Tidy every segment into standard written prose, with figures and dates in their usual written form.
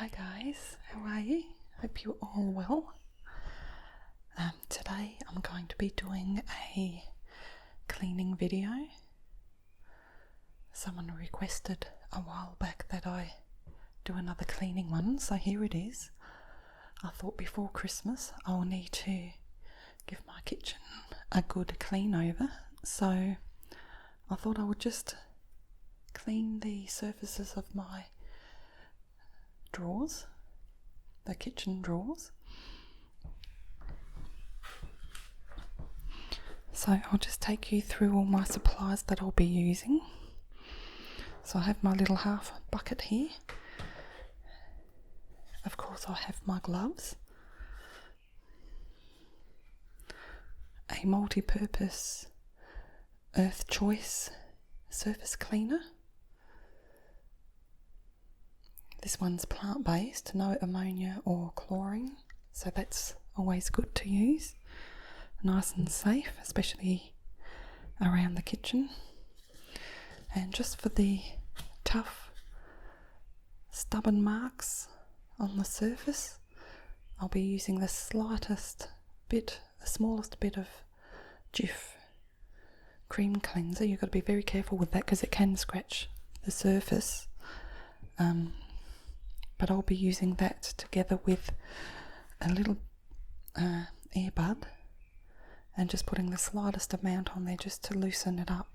Hi guys, how are you? Hope you're all well. Today I'm going to be doing a cleaning video. Someone requested a while back that I do another cleaning one, so here it is. I thought before Christmas I'll need to give my kitchen a good clean over, so I thought I would just clean the surfaces of my drawers, the kitchen drawers. So I'll just take you through all my supplies that I'll be using. So I have my little half bucket here. Of course I have my gloves, a multi-purpose Earth Choice surface cleaner. This one's plant-based, no ammonia or chlorine, so that's always good to use. Nice and safe, especially around the kitchen. And just for the tough, stubborn marks on the surface, I'll be using the smallest bit of Jif cream cleanser. You've got to be very careful with that because it can scratch the surface. But I'll be using that together with a little earbud and just putting the slightest amount on there just to loosen it up.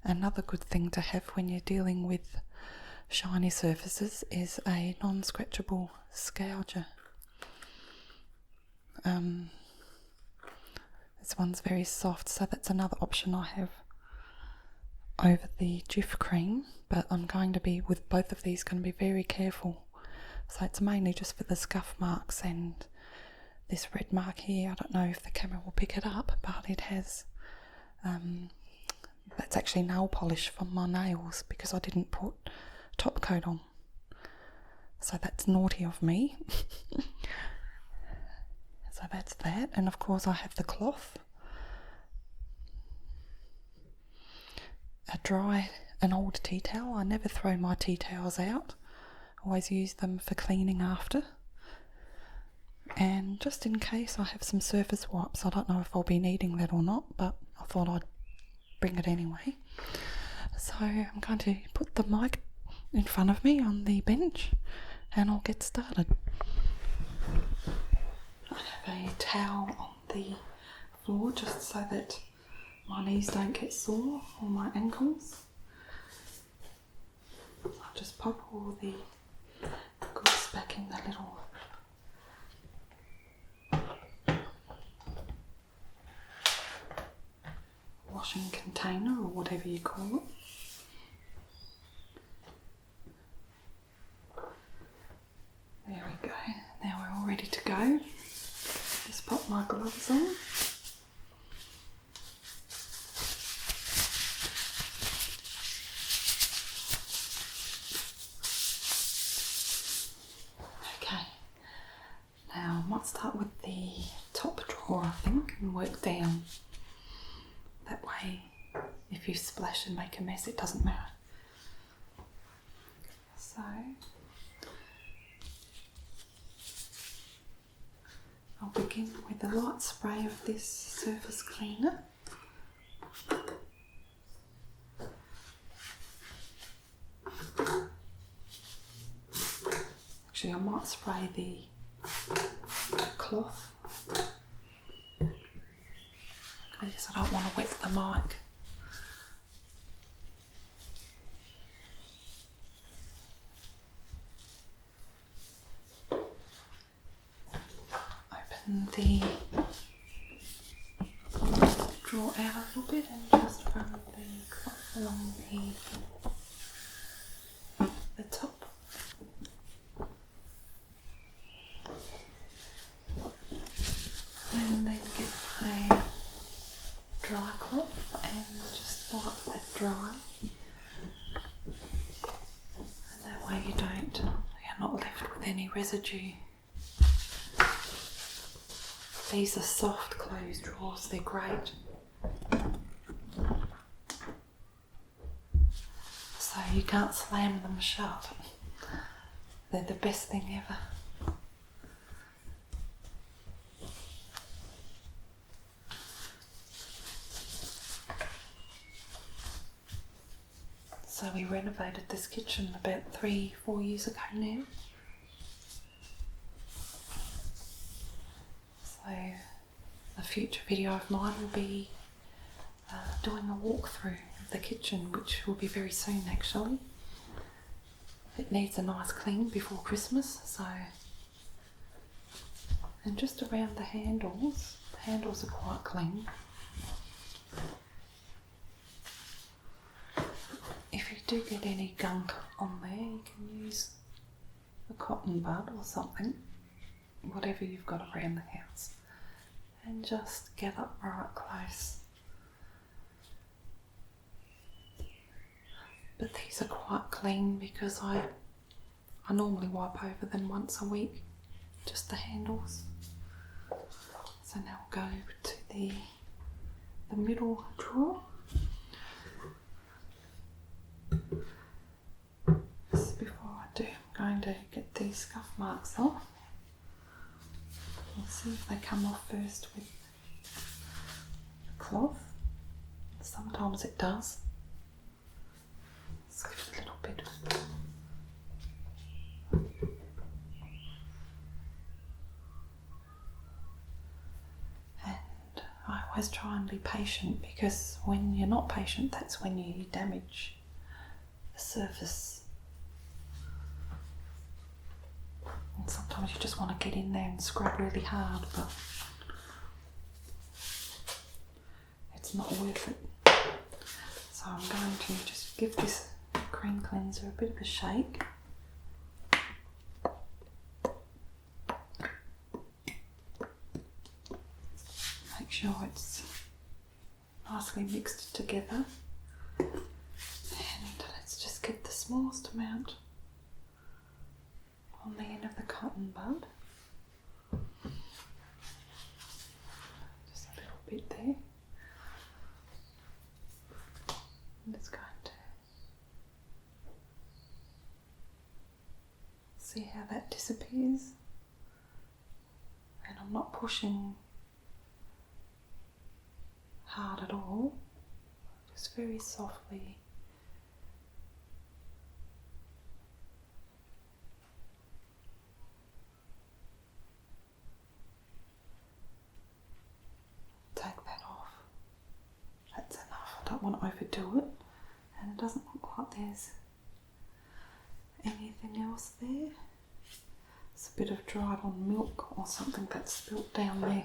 Another good thing to have when you're dealing with shiny surfaces is a non-scratchable scouger. This one's very soft, so that's another option I have over the Jif cream, but I'm going to be, with both of these, going to be very careful. So it's mainly just for the scuff marks and this red mark here. I don't know if the camera will pick it up, but it has, that's actually nail polish from my nails because I didn't put top coat on. So that's naughty of me. So that's that, and of course I have the cloth. An old tea towel. I never throw my tea towels out. Always use them for cleaning after. And just in case, I have some surface wipes. I don't know if I'll be needing that or not, but I thought I'd bring it anyway. So I'm going to put the mic in front of me on the bench and I'll get started. I have a towel on the floor just so that my knees don't get sore or my ankles. I'll just pop all the goods back in the little washing container or whatever you call it. There we go. Now we're all ready to go. Just pop my gloves on. Now I might start with the top drawer, I think, and work down. That way, if you splash and make a mess, it doesn't matter. So, I'll begin with a light spray of this surface cleaner. Actually, I might spray the cloth because I don't want to wet the mic. Open the drawer out a little bit and just run the cloth along the top. And then get a dry cloth and just wipe that dry. And that way you're not left with any residue. These are soft closed drawers, they're great. So you can't slam them shut. They're the best thing ever. So we renovated this kitchen about 3-4 years ago now. So a future video of mine will be doing a walkthrough of the kitchen, which will be very soon actually. It needs a nice clean before Christmas, so, and just around the handles are quite clean. If you do get any gunk on there, you can use a cotton bud or something, whatever you've got around the house, and just get up right close. But these are quite clean because I normally wipe over them once a week, just the handles. So now we'll go to the middle drawer. Just before I do, I'm going to get these scuff marks off. We'll see if they come off first with the cloth. Sometimes it does. Let's give it a little bit. And I always try and be patient, because when you're not patient, that's when you damage the surface. And sometimes you just want to get in there and scrub really hard, but it's not worth it. So I'm going to just give this cream cleanser a bit of a shake. Make sure it's nicely mixed together. And let's just get the smallest amount on the end of the cotton bud. Just a little bit there. And it's going to see how that disappears. And I'm not pushing hard at all, just very softly. Take that off. That's enough. I don't want to overdo it, and it doesn't look like there's anything else there. It's a bit of dried on milk or something that's spilt down there.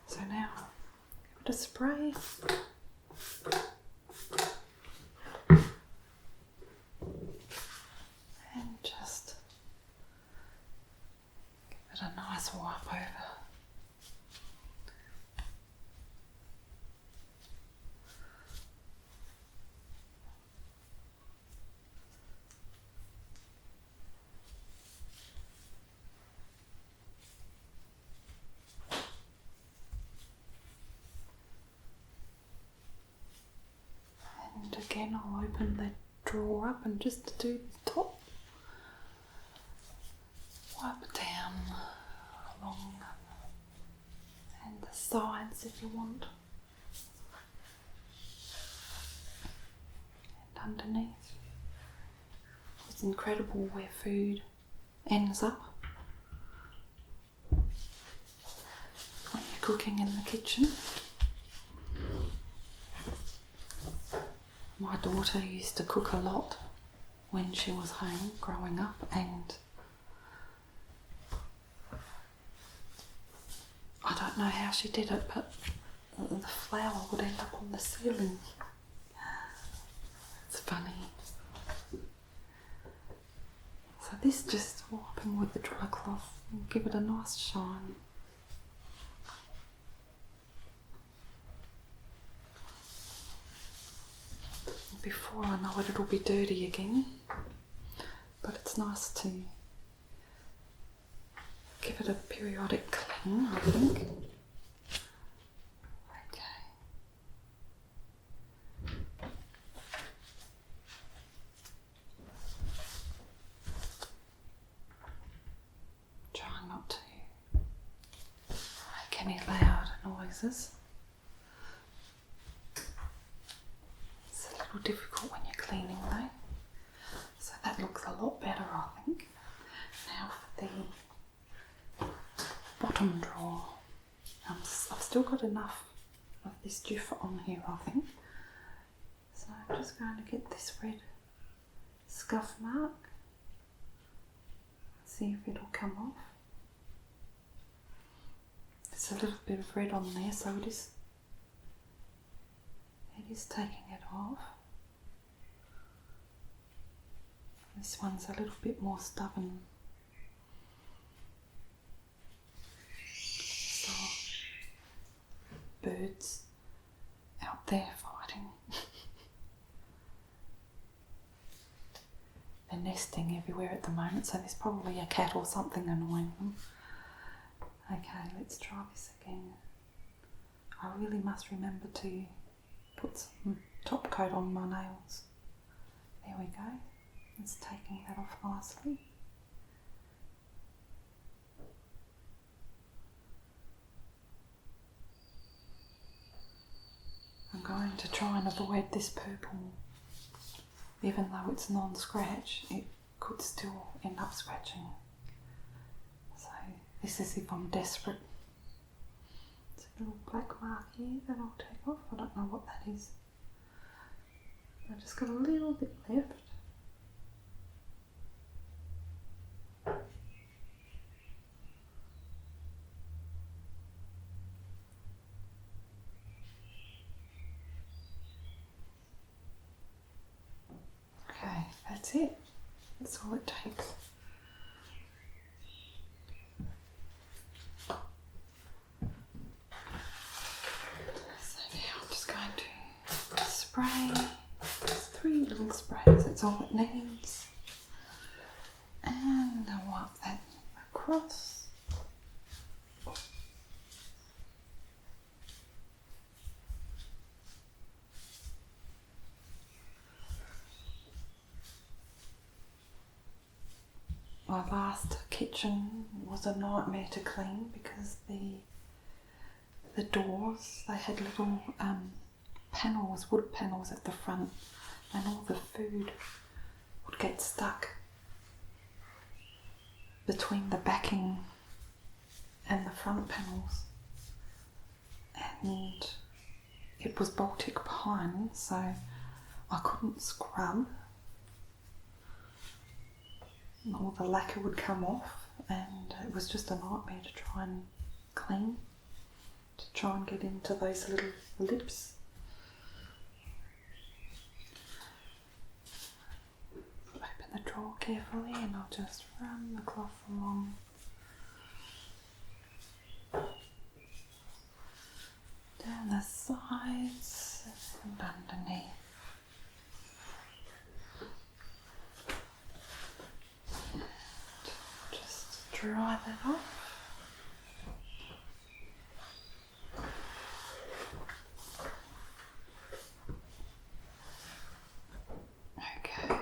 So now give it a spray. And just give it a nice wipe over. And again, I'll open the drawer up and just do the top. Wipe it down along and the sides if you want. And underneath. It's incredible where food ends up when you're cooking in the kitchen. My daughter used to cook a lot when she was home growing up, and I don't know how she did it, but the flour would end up on the ceiling. It's funny. So this just wiping with the dry cloth and give it a nice shine. Before I know it, it'll be dirty again, but it's nice to give it a periodic clean, I think. Okay. noises. It's a little difficult when you're cleaning though. So that looks a lot better, I think. Now for the bottom drawer. I've still got enough of this jiff on here, I think. So I'm just going to get this red scuff mark. See if it'll come off. There's a little bit of red on there, so it is taking it off. This one's a little bit more stubborn. So, birds out there fighting. They're nesting everywhere at the moment, so there's probably a cat or something annoying them. Okay, let's try this again. I really must remember to put some top coat on my nails. There we go. It's taking that off nicely. I'm going to try and avoid this purple. Even though it's non-scratch, it could still end up scratching. So this is if I'm desperate. It's a little black mark here that I'll take off. I don't know what that is. I've just got a little bit left. Okay, that's it. That's all it takes. So now I'm just going to spray. There's 3 little sprays, that's all it needs. And I'll wipe that across. My last kitchen was a nightmare to clean because the doors, they had little panels, wood panels at the front, and all the food would get stuck between the backing and the front panels, and it was Baltic pine, so I couldn't scrub. All the lacquer would come off, and it was just a nightmare to try and clean, to try and get into those little lips. Open the drawer carefully and I'll just run the cloth along. Down the sides and underneath. Dry that off. Okay.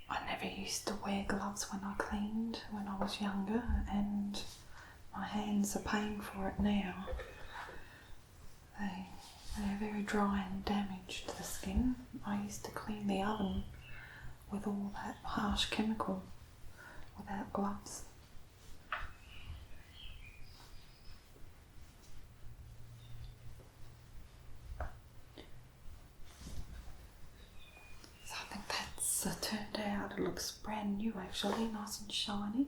I never used to wear gloves when I cleaned when I was younger, and my hands are paying for it now. They're very dry and damaged, the skin. I used to clean the oven with all that harsh chemical without gloves. So I think that's turned out. It looks brand new actually, nice and shiny.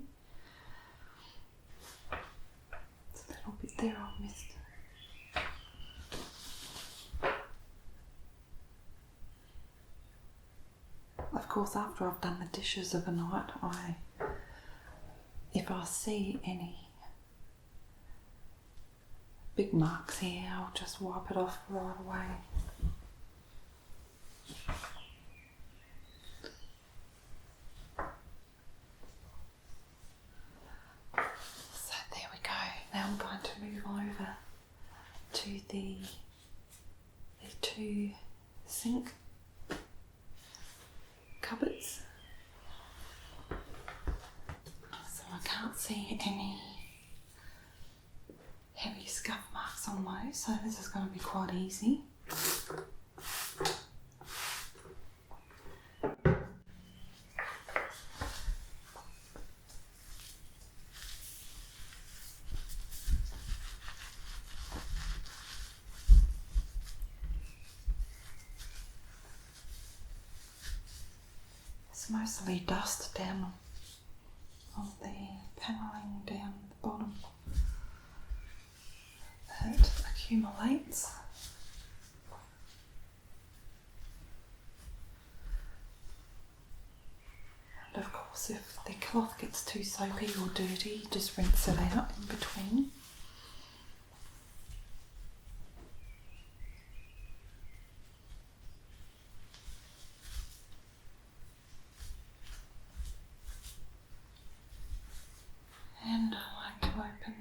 There's a little bit there I missed. Of course, after I've done the dishes overnight, if I see any big marks here, I'll just wipe it off right away. So there we go. Now I'm going to move over sink cupboards. So I can't see any heavy scuff marks on those, so this is going to be quite easy. It's mostly dust down on the panelling down the bottom that accumulates. And of course, if the cloth gets too soapy or dirty, just rinse it out in between. And I like to open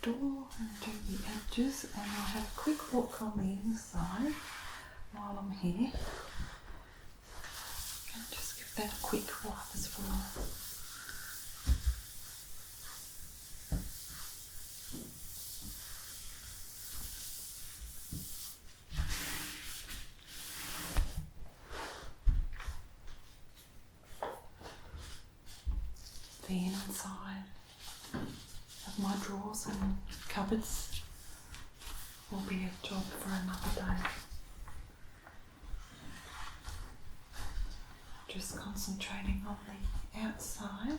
the door and do the edges, and I'll have a quick look on the inside while I'm here. And just give that a quick wipe as well. The inside of my drawers and cupboards will be a job for another day. Just concentrating on the outside.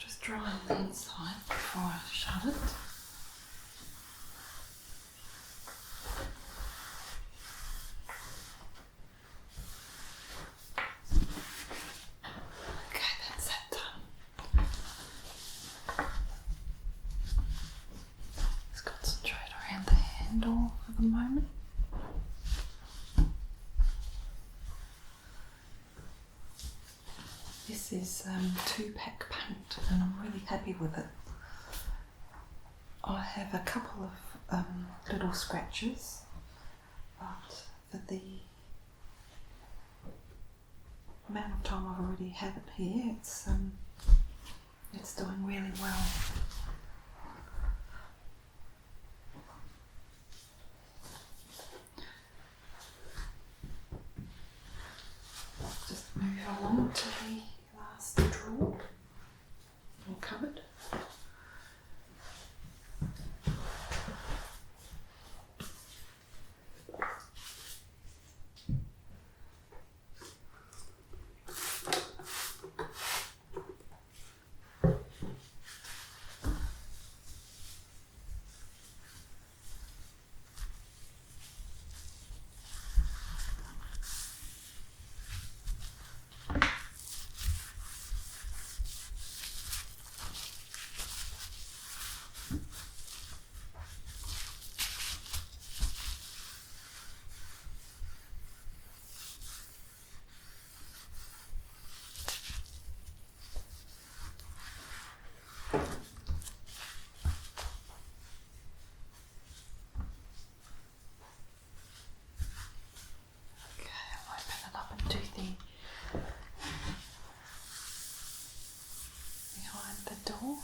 Just drying the inside before I shut it. For the moment. This is 2-pack paint and I'm really happy with it. I have a couple of little scratches, but for the amount of time I've already had it here, it's doing really well. Just move along to the last drawer or cupboard. Behind the door.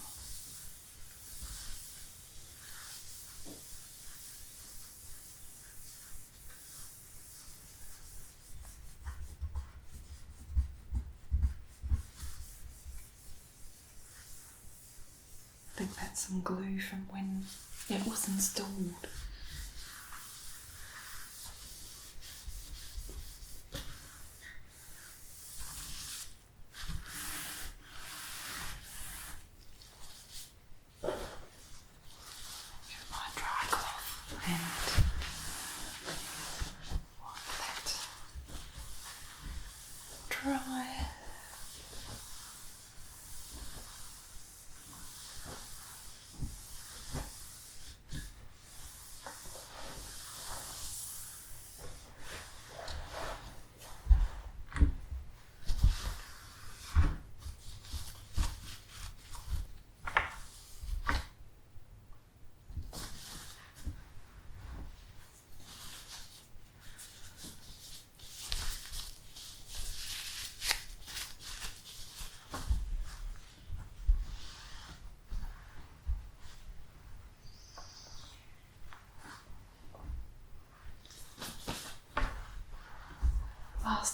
I think that's some glue from when it was installed. Dry.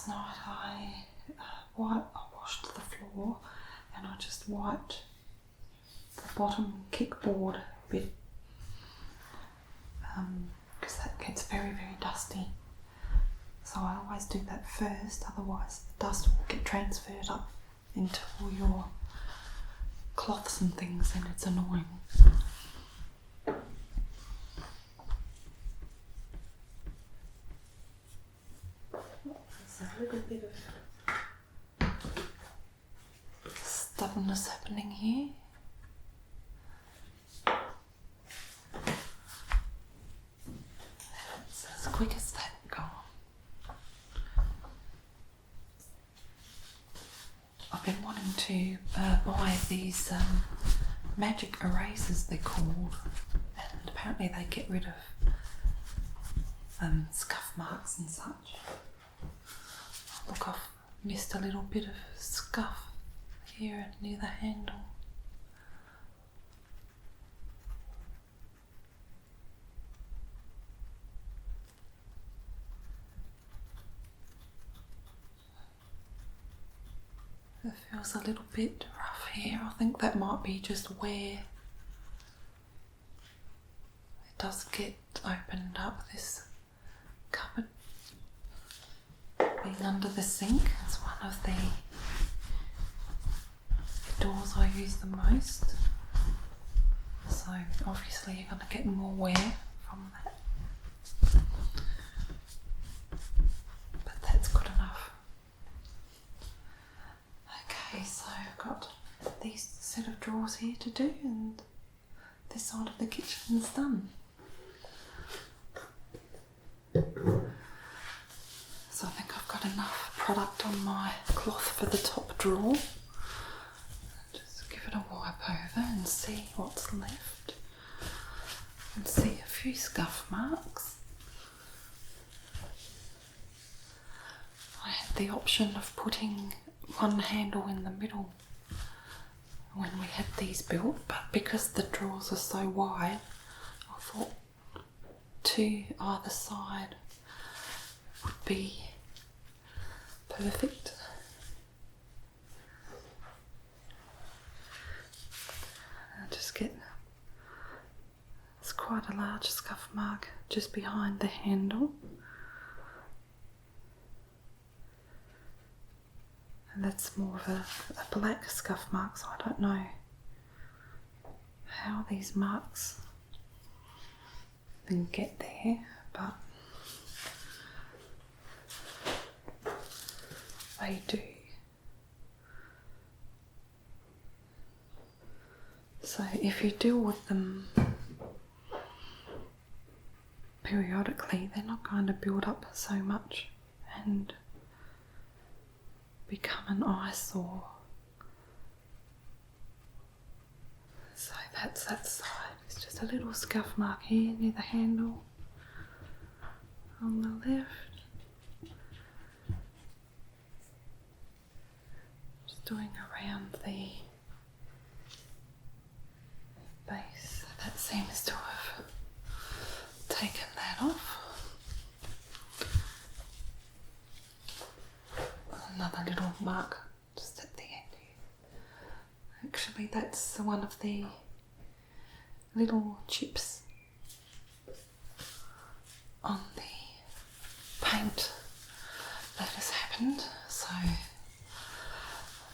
night I washed the floor and I just wiped the bottom kickboard a bit because that gets very, very dusty. So I always do that first, otherwise the dust will get transferred up into all your cloths and things and it's annoying. There's a little bit of stubbornness happening here. It's as quick as that gone. I've been wanting to buy these magic erasers, they're called, and apparently they get rid of scuff marks and such. Look, I've missed a little bit of scuff here near the handle. It feels a little bit rough here. I think that might be just where it does get opened up, this cupboard. Being under the sink, it's one of the doors I use the most. So obviously you're going to get more wear from that. But that's good enough. Okay, so I've got these set of drawers here to do and this side of the kitchen is done. So I think I've got enough product on my cloth for the top drawer. Just give it a wipe over and see what's left. And see a few scuff marks. I had the option of putting one handle in the middle when we had these built, but because the drawers are so wide, I thought two either side would be perfect. I just get, it's quite a large scuff mark just behind the handle, and that's more of a black scuff mark, so I don't know how these marks can get there, but they do. So if you deal with them periodically, they're not going to build up so much and become an eyesore. So that's that side. It's just a little scuff mark here near the handle on the left. Just doing around the base. That seems to have taken that off. Another little mark just at the end here. Actually, that's one of the little chips on the paint that has happened. So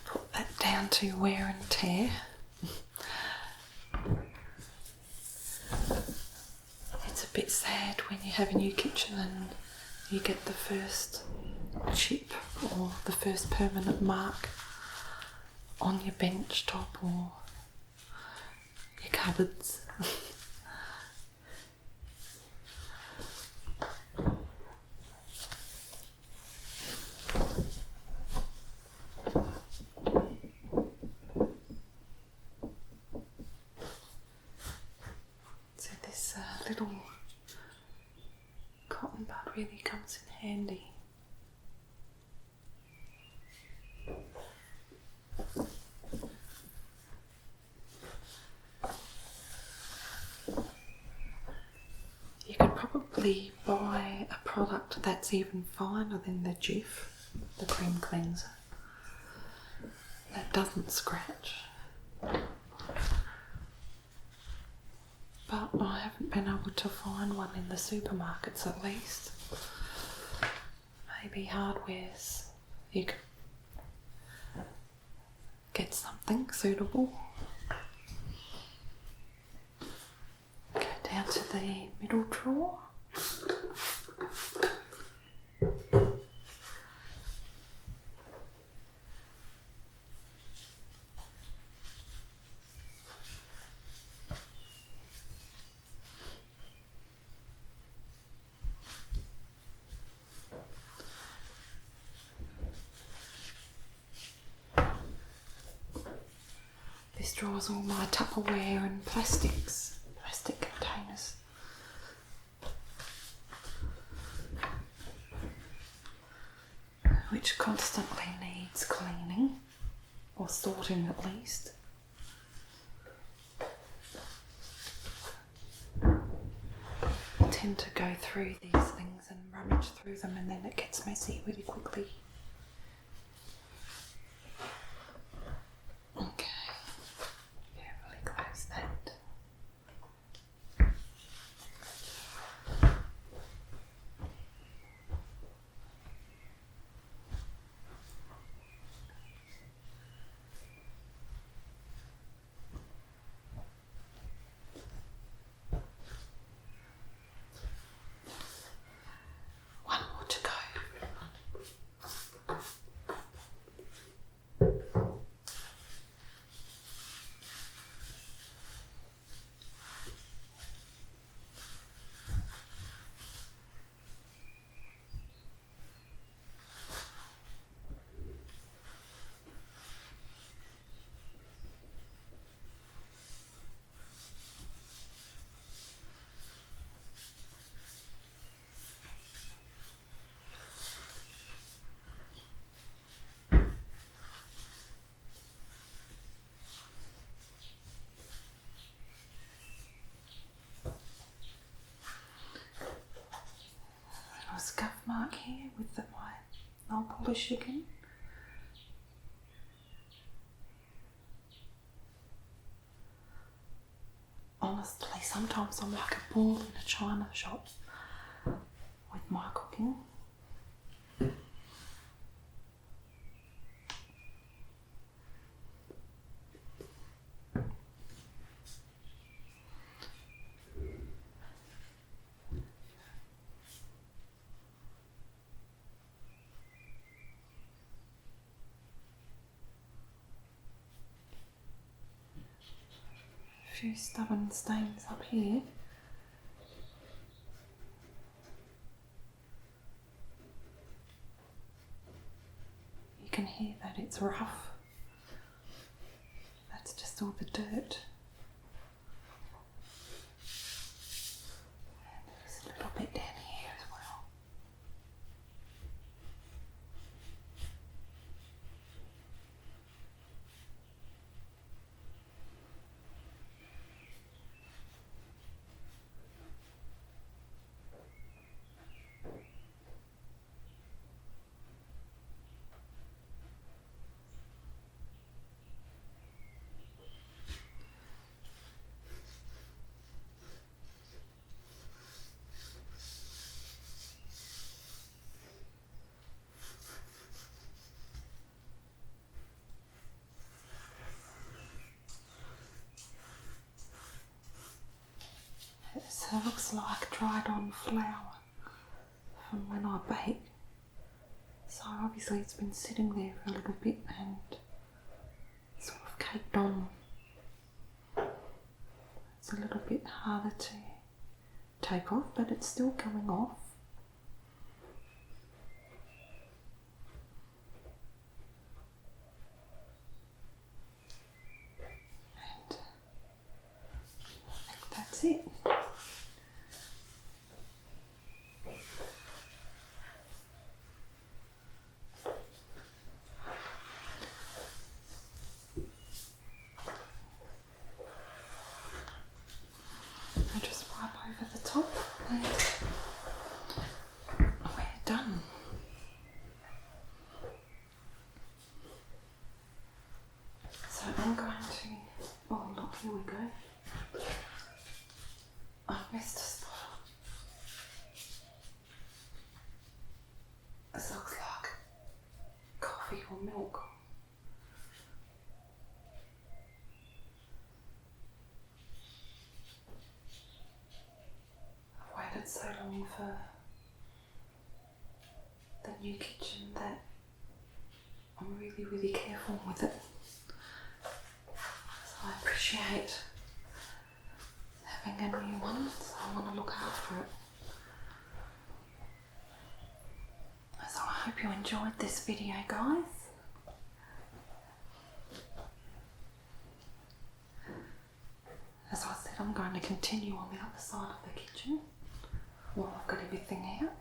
put that down to wear and tear. It's a bit sad when you have a new kitchen and you get the first chip or the first permanent mark on your bench top or your cupboards. So this little cotton bud really comes in handy. You could probably buy a product that's even finer than the Jif the cream cleanser that doesn't scratch. But I haven't been able to find one in the supermarkets at least. Maybe Hardware's, you can get something suitable. Go down to the middle drawer. This draws all my Tupperware and plastic containers. Which constantly needs cleaning, or sorting at least. I tend to go through these things and rummage through them, and then it gets messy really quickly. Okay, carefully close that. One more to go. A scuff mark here with my nail polish again. Honestly, sometimes I'm like a bull in a china shop with my cooking. A few stubborn stains up here. You can hear that it's rough. That's just all the dirt. And there's a little bit down here as well. So it looks like dried on flour from when I bake. So obviously it's been sitting there for a little bit and sort of caked on. It's a little bit harder to take off, but it's still coming off. And I think that's it. I just wipe over the top and milk. I've waited so long for the new kitchen that I'm really, really careful with it. So I appreciate having a new one, so I want to look after it. So I hope you enjoyed this video, guys. As I said, I'm going to continue on the other side of the kitchen while I've got everything out.